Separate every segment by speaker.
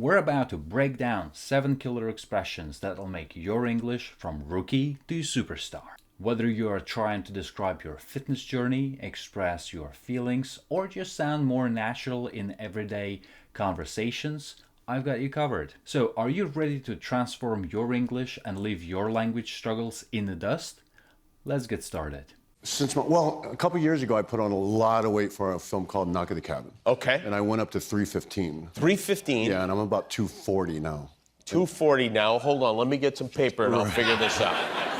Speaker 1: We're about to break down 7 killer expressions that'll make your English from rookie to superstar. Whether you are trying to describe your fitness journey, express your feelings, or just sound more natural in everyday conversations, I've got you covered. So, are you ready to transform your English and leave your language struggles in the dust? Let's get started.
Speaker 2: A couple years ago, I put on a lot of weight for a film called Knock at the Cabin.
Speaker 3: Okay.
Speaker 2: And I went up to 315.
Speaker 3: 315.
Speaker 2: Yeah, and I'm about 240 now.
Speaker 3: 240 now. Hold on, let me get some paper and I'll figure this out.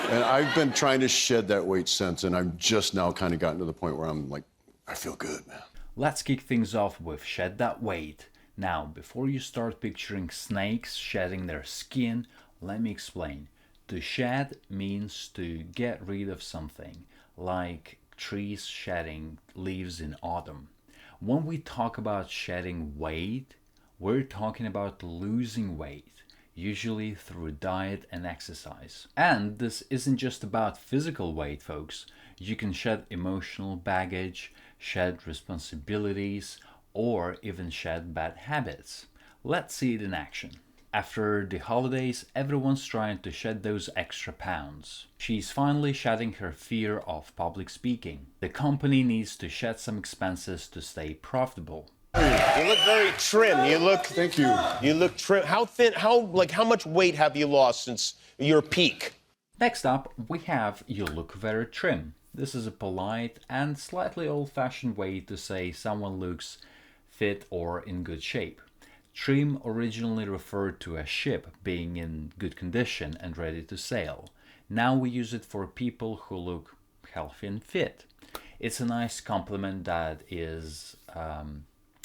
Speaker 2: And I've been trying to shed that weight since, and I've just now kind of gotten to the point where I'm like, I feel good, man.
Speaker 1: Let's kick things off with shed that weight. Now, before you start picturing snakes shedding their skin, let me explain. To shed means to get rid of something, like trees shedding leaves in autumn. When we talk about shedding weight, we're talking about losing weight, usually through diet and exercise. And this isn't just about physical weight, folks. You can shed emotional baggage, shed responsibilities, or even shed bad habits. Let's see it in action. After the holidays, everyone's trying to shed those extra pounds. She's finally shedding her fear of public speaking. The company needs to shed some expenses to stay profitable.
Speaker 3: You look very trim.
Speaker 2: Thank you.
Speaker 3: You look trim. How thin, how much weight have you lost since your peak?
Speaker 1: Next up, we have you look very trim. This is a polite and slightly old-fashioned way to say someone looks fit or in good shape. Trim originally referred to a ship being in good condition and ready to sail. Now we use it for people who look healthy and fit. It's a nice compliment that is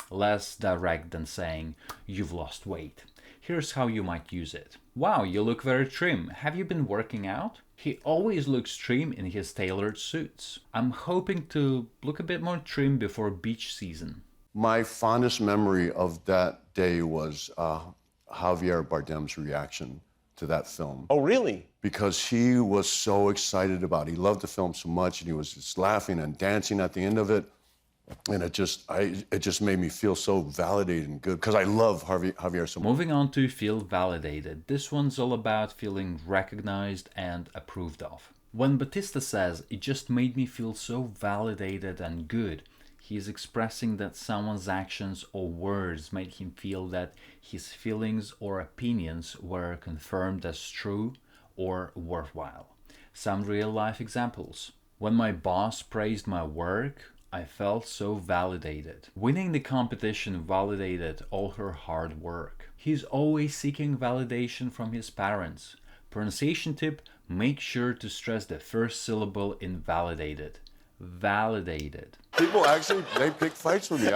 Speaker 1: less direct than saying you've lost weight. Here's how you might use it. Wow, you look very trim. Have you been working out? He always looks trim in his tailored suits. I'm hoping to look a bit more trim before beach season.
Speaker 2: My fondest memory of that day was Javier Bardem's reaction to that film.
Speaker 3: Oh, really?
Speaker 2: Because he was so excited about it. He loved the film so much, and he was just laughing and dancing at the end of it. And it just made me feel so validated and good, because I love Javier so much.
Speaker 1: Moving on to feel validated. This one's all about feeling recognized and approved of. When Batista says, "It just made me feel so validated and good," he's expressing that someone's actions or words made him feel that his feelings or opinions were confirmed as true or worthwhile. Some real-life examples. When my boss praised my work, I felt so validated. Winning the competition validated all her hard work. He's always seeking validation from his parents. Pronunciation tip, make sure to stress the first syllable in validated. Validated.
Speaker 2: People actually, they pick fights with me.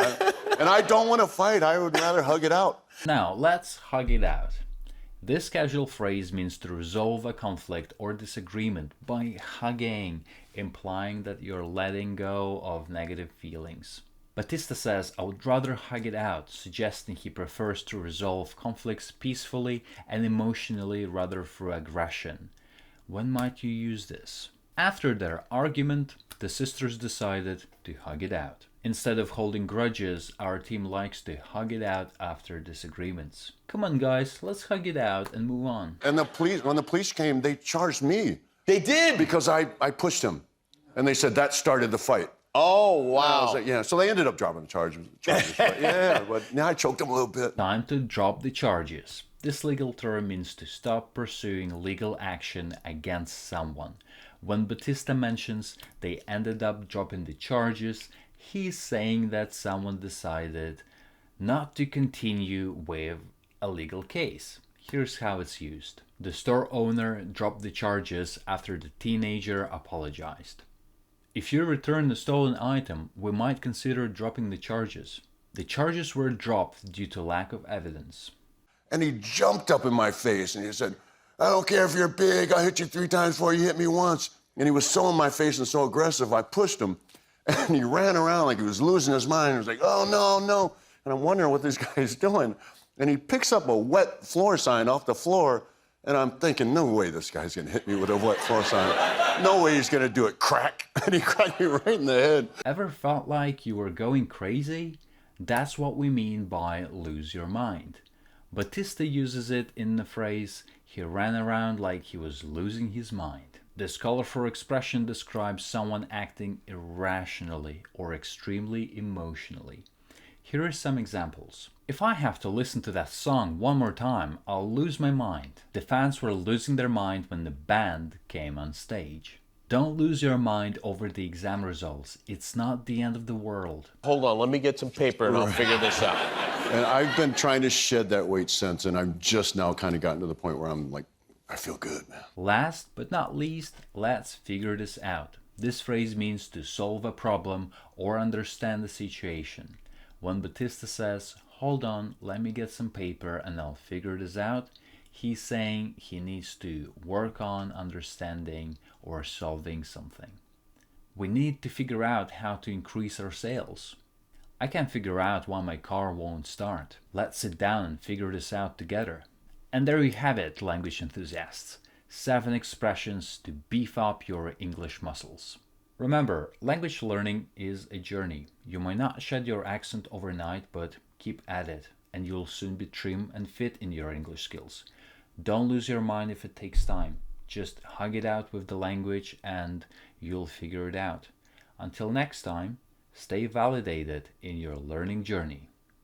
Speaker 2: And I don't want to fight. I would rather hug it out.
Speaker 1: Now, let's hug it out. This casual phrase means to resolve a conflict or disagreement by hugging, implying that you're letting go of negative feelings. Batista says, "I would rather hug it out," suggesting he prefers to resolve conflicts peacefully and emotionally rather through aggression. When might you use this? After their argument, the sisters decided to hug it out. Instead of holding grudges, our team likes to hug it out after disagreements. Come on, guys, let's hug it out and move on.
Speaker 2: And when the police came, they charged me.
Speaker 3: They did?
Speaker 2: Because I pushed him. And they said that started the fight.
Speaker 3: Oh,
Speaker 2: I
Speaker 3: wow.
Speaker 2: was like, yeah, so they ended up dropping the charges. But yeah, but now I choked him a little bit.
Speaker 1: Time to drop the charges. This legal term means to stop pursuing legal action against someone. When Batista mentions they ended up dropping the charges, he's saying that someone decided not to continue with a legal case. Here's how it's used. The store owner dropped the charges after the teenager apologized. If you return the stolen item, we might consider dropping the charges. The charges were dropped due to lack of evidence.
Speaker 2: And he jumped up in my face and he said, "I don't care if you're big, I hit you 3 times before you hit me once." And he was so in my face and so aggressive, I pushed him. And he ran around like he was losing his mind. He was like, "Oh, no, no." And I'm wondering what this guy is doing. And he picks up a wet floor sign off the floor. And I'm thinking, no way this guy's gonna hit me with a wet floor sign. No way he's gonna do it. Crack. And he cracked me right in the head.
Speaker 1: Ever felt like you were going crazy? That's what we mean by lose your mind. Batista uses it in the phrase, he ran around like he was losing his mind. This colorful expression describes someone acting irrationally or extremely emotionally. Here are some examples. If I have to listen to that song one more time, I'll lose my mind. The fans were losing their mind when the band came on stage. Don't lose your mind over the exam results. It's not the end of the world.
Speaker 3: Hold on, let me get some paper and I'll figure this out.
Speaker 2: And I've been trying to shed that weight since, and I'm just now kind of gotten to the point where I'm like, I feel good, man.
Speaker 1: Last but not least, let's figure this out. This phrase means to solve a problem or understand the situation. When Batista says, hold on, let me get some paper and I'll figure this out, he's saying he needs to work on understanding or solving something. We need to figure out how to increase our sales. I can't figure out why my car won't start. Let's sit down and figure this out together. And there you have it, language enthusiasts. 7 expressions to beef up your English muscles. Remember, language learning is a journey. You might not shed your accent overnight, but keep at it, and you'll soon be trim and fit in your English skills. Don't lose your mind if it takes time. Just hug it out with the language and you'll figure it out. Until next time, stay validated in your learning journey.